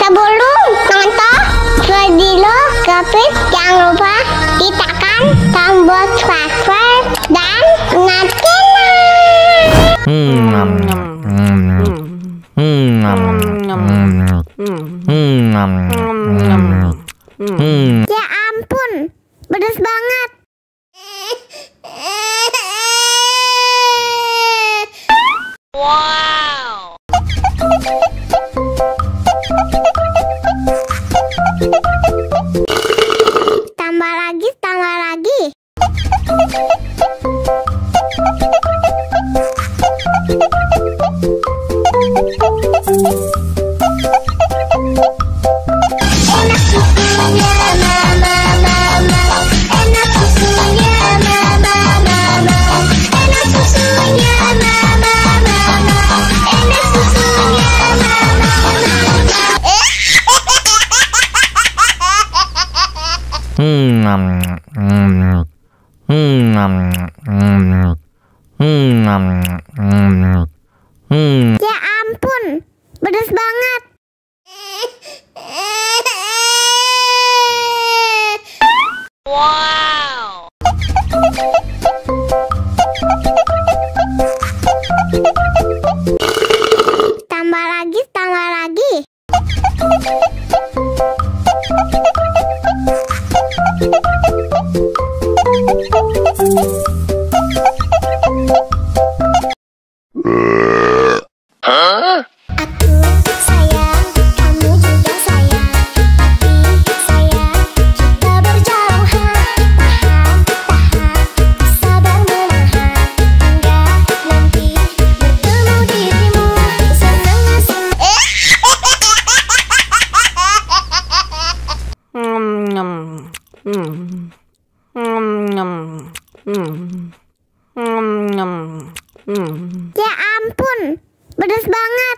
Sebelum nonton video Gapit, jangan lupa tekan tombol subscribe dan ya ampun, pedas banget. Wow. Tambah lagi, tambah lagi. Enak susunya mama, enak susunya mama, enak susunya mama, enak susunya ya ampun, pedas banget. Wow. Tambah lagi, tambah lagi. Aku sayang, kamu juga sayang, tapi sayang kita berjauhan. Tahan, sabar menahan, hingga nanti bertemu dirimu. Ya ampun, pedas banget.